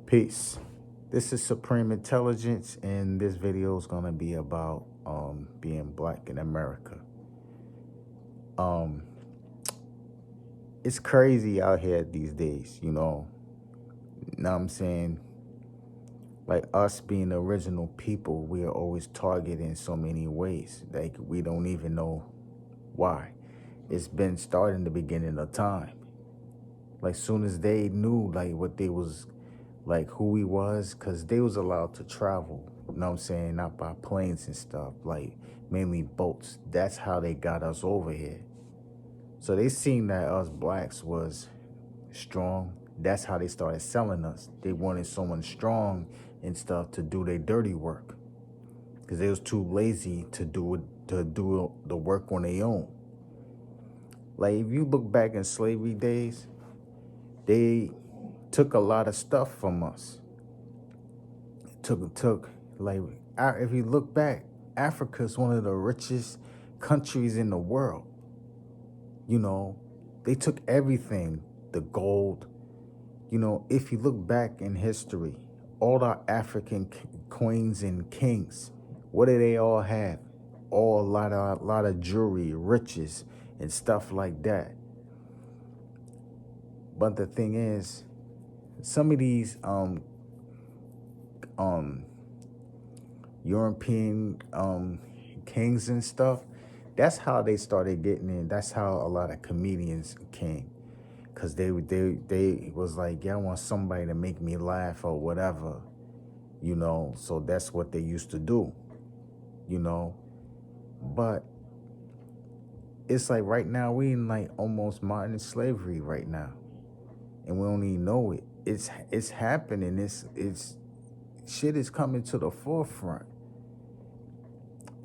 Peace. This is Supreme Intelligence, and this video is gonna be about being black in America. Um, it's crazy out here these days, Know what I'm saying? Like us being the original people, we are always targeted in so many ways. Like we don't even know why. It's been starting the beginning of time. Like soon as they knew like what they was like who we was, because they was allowed to travel, you know what I'm saying, not by planes and stuff, like mainly boats. That's how they got us over here. So they seen that us blacks was strong. That's how they started selling us. They wanted someone strong and stuff to do their dirty work, because they was too lazy to do it, to do the work on their own. Like if you look back in slavery days, they took a lot of stuff from us. Took like if you look back, Africa is one of the richest countries in the world. You know, they took everything, the gold. If you look back in history, all the African queens and kings, what do they all have? All a lot of jewelry, riches, and stuff like that. But the thing is, some of these European kings and stuff, that's how they started getting in. That's how a lot of comedians came, because they was like, yeah, I want somebody to make me laugh or whatever, so that's what they used to do, but it's like right now we in like almost modern slavery right now, and we don't even know it. It's happening. It's shit is coming to the forefront.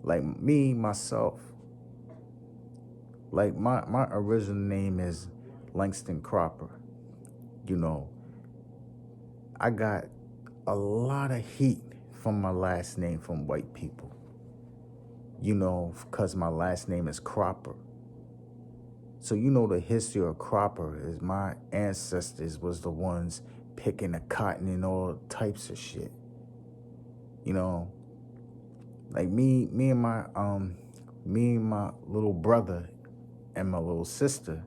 Like me, myself, like my original name is Langston Cropper. I got a lot of heat from my last name from white people, because my last name is Cropper. So the history of Cropper is my ancestors was the ones picking the cotton and all types of shit. Like me and my little brother and my little sister,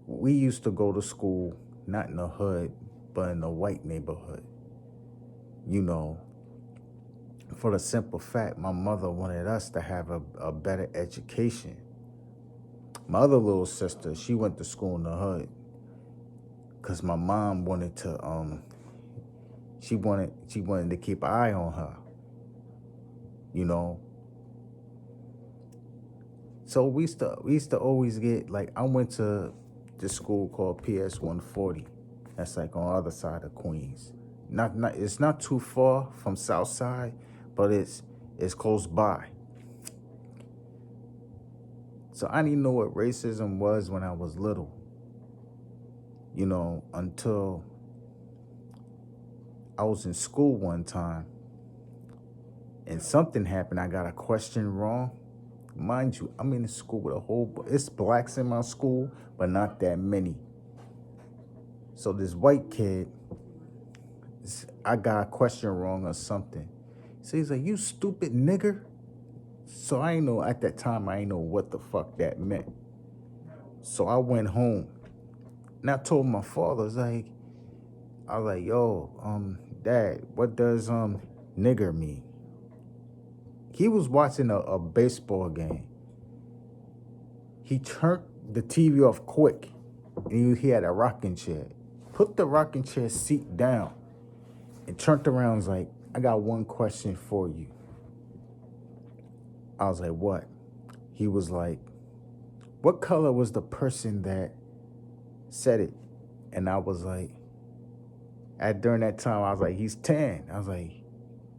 we used to go to school not in the hood, but in the white neighborhood. For the simple fact, my mother wanted us to have a better education. My other little sister, she went to school in the hood, because my mom wanted to she wanted to keep an eye on her. So we used to always get, like, I went to this school called PS 140. That's like on the other side of Queens. It's not too far from South Side, but it's close by. So I didn't know what racism was when I was little, until I was in school one time and something happened. I got a question wrong. Mind you, I'm in the school with it's blacks in my school, but not that many. So this white kid, I got a question wrong or something. So he's like, "You stupid nigger." So I ain't know, at that time, I ain't know what the fuck that meant. So I went home and I told my father, I was like, "Yo, Dad, what does nigger mean?" He was watching a baseball game. He turned the TV off quick, and he had a rocking chair. Put the rocking chair seat down and turned around and was like, "I got one question for you." I was like, "What?" He was like, "What color was the person that said it?" And I was like, during that time, I was like, "He's tan." I was like,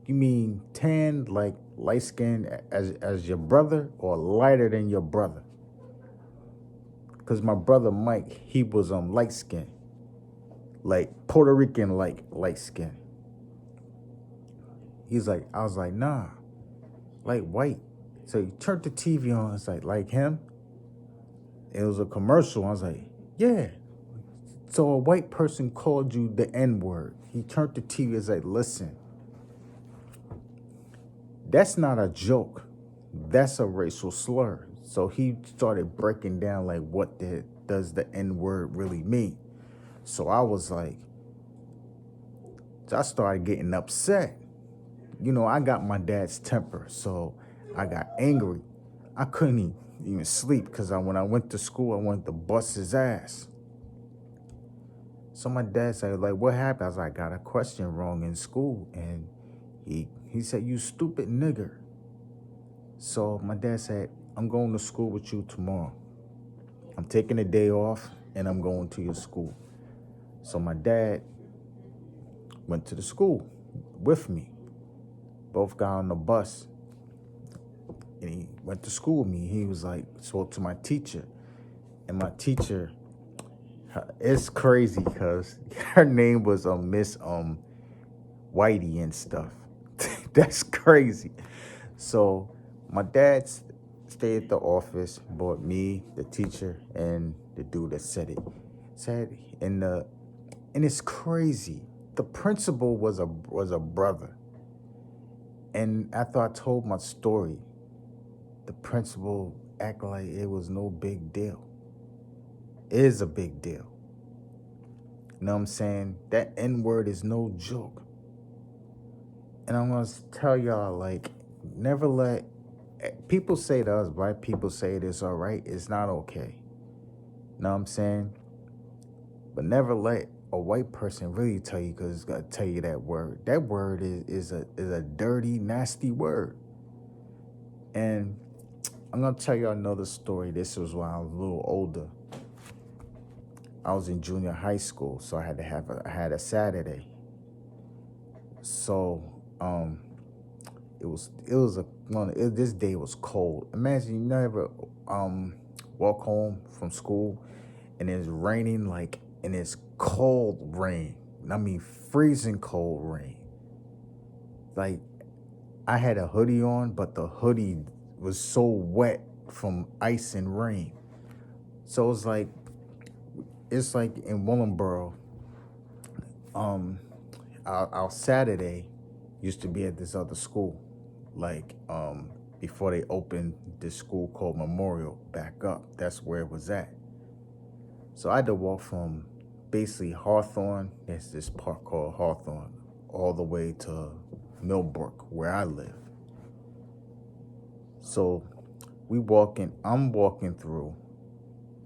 "You mean tan, like light skinned as your brother, or lighter than your brother?" Because my brother Mike, he was light skinned, like Puerto Rican, like light skinned. I was like, "Nah, like white." So he turned the TV on. It's like him. It was a commercial. I was like, "Yeah, So a white person called you the N-word. He turned to TV and said, listen, that's not a joke. That's a racial slur. So he started breaking down like what does the N-word really mean. So I was like, I started getting upset. You know, I got my dad's temper, so I got angry. I couldn't even sleep because when I went to school, I wanted to bust his ass. So my dad said, like, what happened? I was like, I got a question wrong in school. And he said, you stupid nigger. So my dad said, I'm going to school with you tomorrow. I'm taking a day off and I'm going to your school. So my dad went to the school with me. Both got on the bus. And he went to school with me. He was like, spoke to my teacher. And my teacher, it's crazy because her name was Miss Whitey and stuff. That's crazy. So my dad stayed at the office, brought me, the teacher, and the dude that said it. And it's crazy. The principal was a brother. And after I told my story, the principal acted like it was no big deal. It is a big deal. You know what I'm saying? That N-word is no joke. And I'm going to tell y'all, like, never let people say to us, black people say it's all right. It's not okay. You know what I'm saying? But never let a white person really tell you, because it's going to tell you that word. That word is a dirty, nasty word. And I'm going to tell you another story. This was when I was a little older. I was in junior high school, so I had a Saturday. So this day was cold. Imagine you never walk home from school and it's raining, like, and it's cold rain. I mean freezing cold rain. Like, I had a hoodie on, but the hoodie was so wet from ice and rain. So it's like in Willenboro, our Saturday used to be at this other school, like before they opened this school called Memorial back up. That's where it was at. So I had to walk from basically Hawthorne, there's this park called Hawthorne, all the way to Millbrook, where I live. So I'm walking through.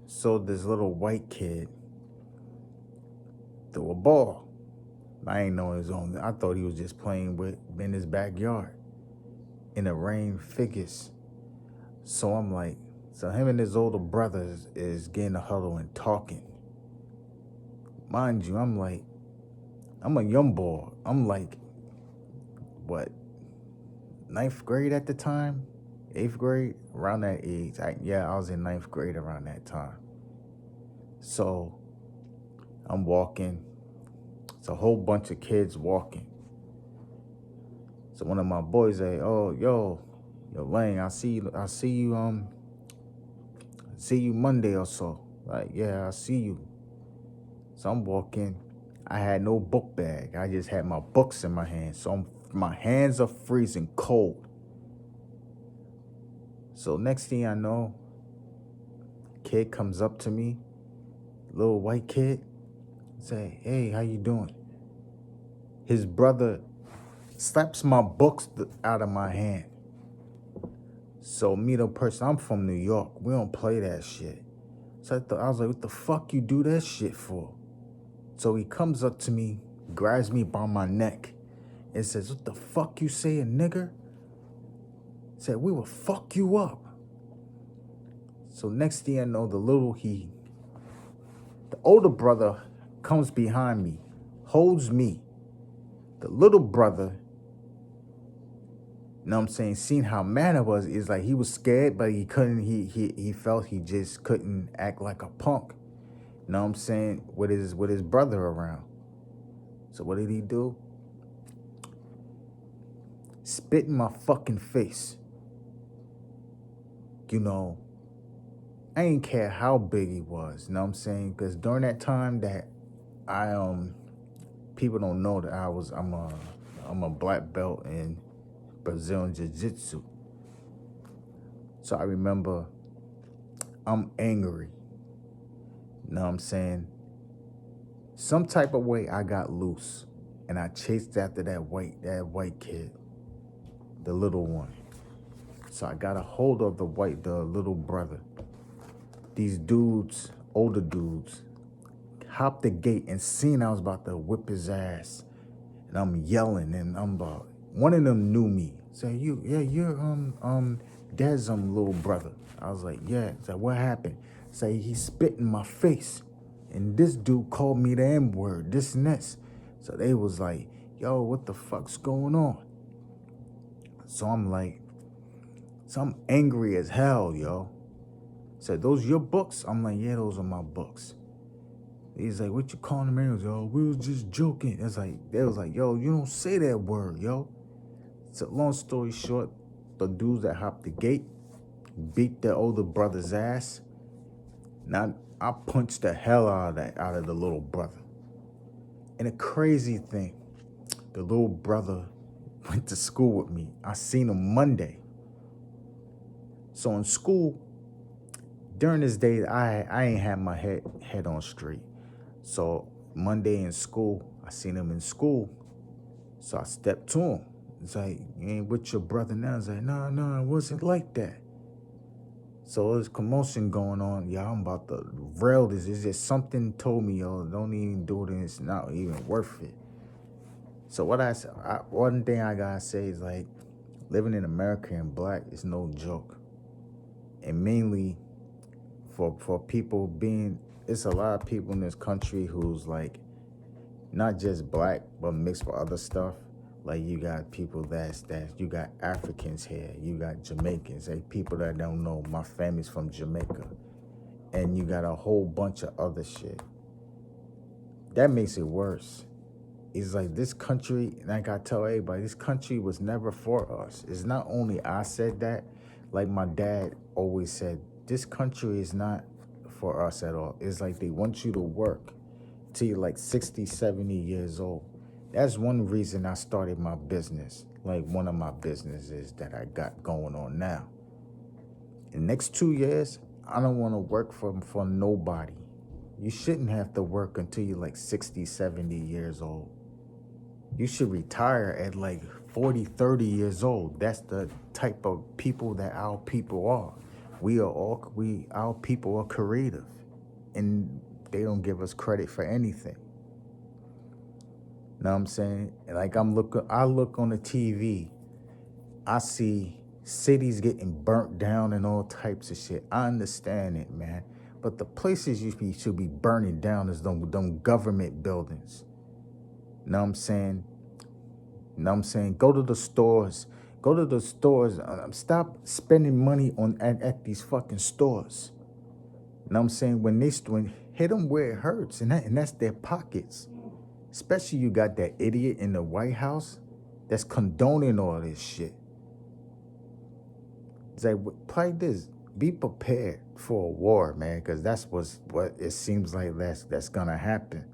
So this little white kid threw a ball. I ain't know his own. I thought he was just playing in his backyard. And the rain figures. So I'm like, so him and his older brother is getting a huddle and talking. Mind you, I'm a young boy. I'm like, what, 9th grade at the time? 8th grade? Around that age. I was in 9th grade around that time. So I'm walking. It's a whole bunch of kids walking. So one of my boys say, "Oh, yo, Lang, I'll see you Monday or so." Like, yeah, I'll see you. So I'm walking. I had no book bag. I just had my books in my hands. So my hands are freezing cold. So next thing I know, kid comes up to me, little white kid, say, "Hey, how you doing?" His brother slaps my books out of my hand. So me, the person, I'm from New York. We don't play that shit. So I was like, what the fuck you do that shit for? So he comes up to me, grabs me by my neck, and says, what the fuck you saying, nigger? Said, we will fuck you up. So next thing I know, the older brother comes behind me, holds me. The little brother, you know what I'm saying, seeing how mad I was, is like he was scared, but he couldn't, he felt he just couldn't act like a punk. You know what I'm saying, with his brother around. So what did he do? Spit in my fucking face. You know, I ain't care how big he was, you know what I'm saying? Because during that time that I people don't know that I'm a black belt in Brazilian Jiu-Jitsu. So I remember I'm angry, you know what I'm saying? Some type of way I got loose and I chased after that white kid, the little one. So I got a hold of the little brother. These dudes, older dudes, hopped the gate and seen I was about to whip his ass. And I'm yelling and I'm about, one of them knew me. Say, you're dad's little brother. I was like, yeah. Say, what happened? Say, he spit in my face. And this dude called me the N-word, this and this. So they was like, yo, what the fuck's going on? So I'm like, so I'm angry as hell, yo. Said, those your books? I'm like, yeah, those are my books. He's like, what you calling them names, yo? We was just joking. It's like, they was like, yo, you don't say that word, yo. So long story short, the dudes that hopped the gate beat the older brother's ass. Now I punched the hell out of the little brother. And the crazy thing, the little brother went to school with me. I seen him Monday. So in school, during this day, I ain't had my head on straight. So Monday in school, I seen him in school. So I stepped to him. It's like, you ain't with your brother now? It's like, no, it wasn't like that. So there's commotion going on. Yeah, I'm about to rail this. It's just something told me, yo, don't even do it. It's not even worth it. So one thing I gotta say is like, living in America and black is no joke. And mainly for people being, it's a lot of people in this country who's like, not just black, but mixed with other stuff. Like you got people you got Africans here, you got Jamaicans, like people that don't know, my family's from Jamaica. And you got a whole bunch of other shit. That makes it worse. It's like this country, like I tell everybody, this country was never for us. It's not only I said that, like my dad always said, this country is not for us at all. It's like they want you to work till you're like 60, 70 years old. That's one reason I started my business, like one of my businesses that I got going on now. In the next 2 years, I don't want to work for nobody. You shouldn't have to work until you're like 60, 70 years old. You should retire at like 40, 30 years old. That's the type of people that our people are. Our people are creative, and they don't give us credit for anything. Know what I'm saying? Like I look on the TV, I see cities getting burnt down and all types of shit. I understand it, man. But the places you should be burning down is them government buildings. Know what I'm saying? Go to the stores. Go to the stores. Stop spending money at these fucking stores. Know what I'm saying? When hit them where it hurts, and that's their pockets. Especially you got that idiot in the White House that's condoning all this shit. It's like, play this. Be prepared for a war, man, because that's what it seems like that's gonna happen.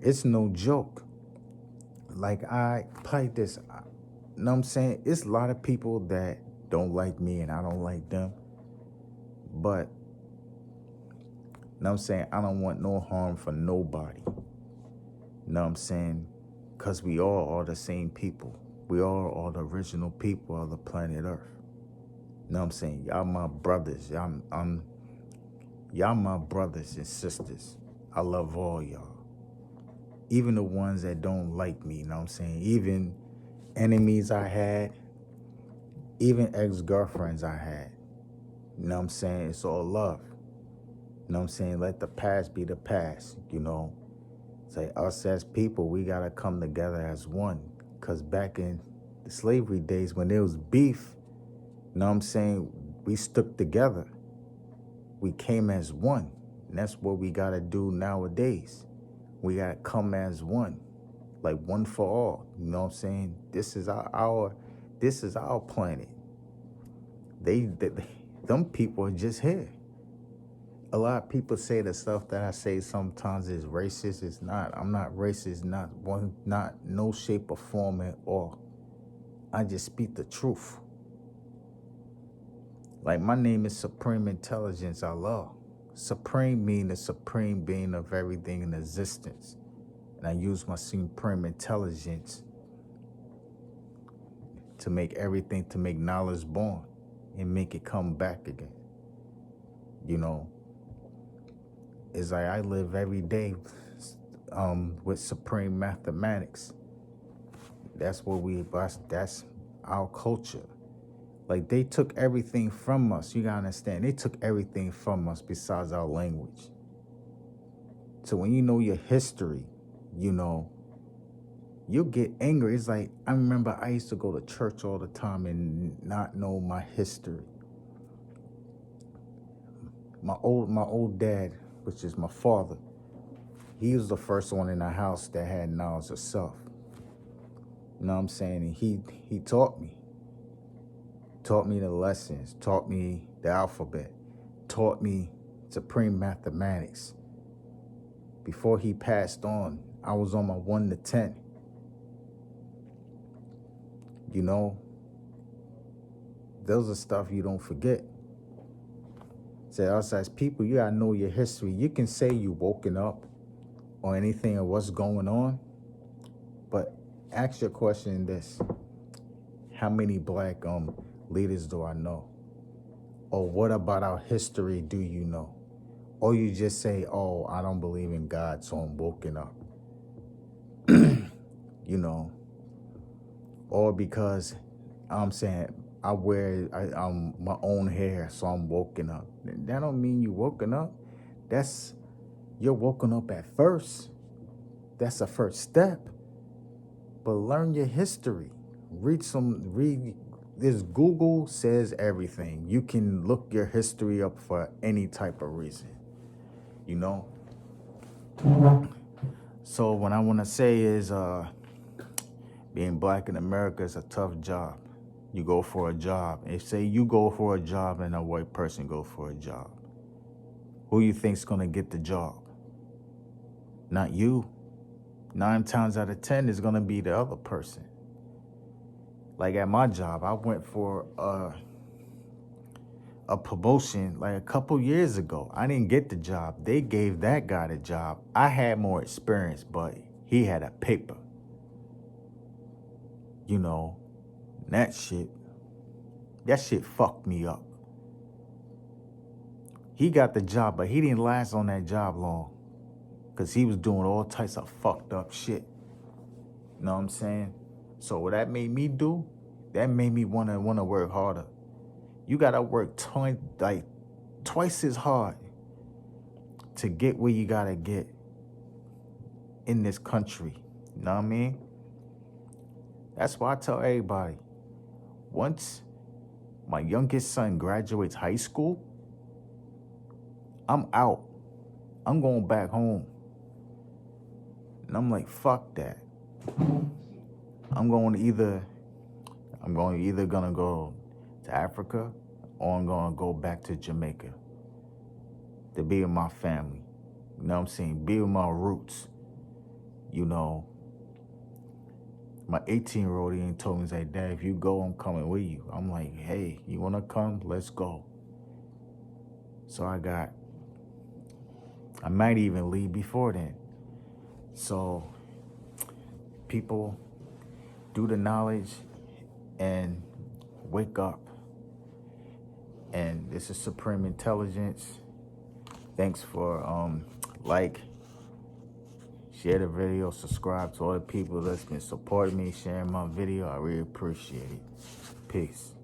It's no joke. Like I play this. You know what I'm saying? It's a lot of people that don't like me and I don't like them. But you know what I'm saying? I don't want no harm for nobody. You know what I'm saying? Because we all are the same people. We all are the original people of the planet Earth. You know what I'm saying? Y'all my brothers. Y'all my brothers and sisters. I love all y'all. Even the ones that don't like me, you know what I'm saying? Even enemies I had, even ex-girlfriends I had. You know what I'm saying? It's all love. You know what I'm saying? Let the past be the past, you know? Say us as people, we gotta come together as one. Cause back in the slavery days when there was beef, you know what I'm saying? We stuck together. We came as one. And that's what we gotta do nowadays. We gotta come as one. Like one for all. You know what I'm saying? This is our planet. They them people are just here. A lot of people say the stuff that I say sometimes is racist. It's not. I'm not racist, not no shape or form at all. I just speak the truth. Like, my name is Supreme Intelligence Allah. Supreme means the supreme being of everything in existence. And I use my supreme intelligence to make everything, to make knowledge born and make it come back again. You know, it's like I live every day with supreme mathematics. That's our culture. Like, they took everything from us. You gotta understand, they took everything from us besides our language. So when you know your history, you know, you'll get angry. It's like, I remember I used to go to church all the time and not know my history. My old dad, which is my father, he was the first one in the house that had knowledge of self. You know what I'm saying? And he taught me the lessons, taught me the alphabet, taught me supreme mathematics. Before he passed on, I was on my 1 to 10. You know, those are stuff you don't forget. So us as people, you gotta know your history. You can say you woken up or anything or what's going on, but ask your question this: how many black leaders do I know? Or what about our history do you know? Or you just say, oh, I don't believe in God, so I'm woken up. You know, or because I'm saying I wear my own hair, so I'm woken up. That don't mean you woken up. You're woken up at first. That's a first step. But learn your history. Read. This Google says everything. You can look your history up for any type of reason. You know. So what I want to say is, being black in America is a tough job. You go for a job. If say you go for a job and a white person go for a job, who you think's gonna get the job? Not you. 9 times out of 10 is gonna be the other person. Like at my job, I went for a promotion like a couple years ago. I didn't get the job. They gave that guy the job. I had more experience, but he had a paper. You know, that shit fucked me up. He got the job, but he didn't last on that job long because he was doing all types of fucked up shit. You know what I'm saying? So what that made me do, that made me wanna work harder. You gotta work twice as hard to get where you gotta get in this country. You know what I mean? That's why I tell everybody, once my youngest son graduates high school, I'm out. I'm going back home. And I'm like, fuck that. I'm either gonna go to Africa or I'm gonna go back to Jamaica to be with my family. You know what I'm saying? Be with my roots. You know, my 18-year-old, he ain't told me, he's like, Dad, if you go, I'm coming with you. I'm like, hey, you wanna come? Let's go. So I might even leave before then. So people, do the knowledge and wake up. And this is Supreme Intelligence. Thanks for share the video, subscribe to all the people that's been supporting me, sharing my video. I really appreciate it. Peace.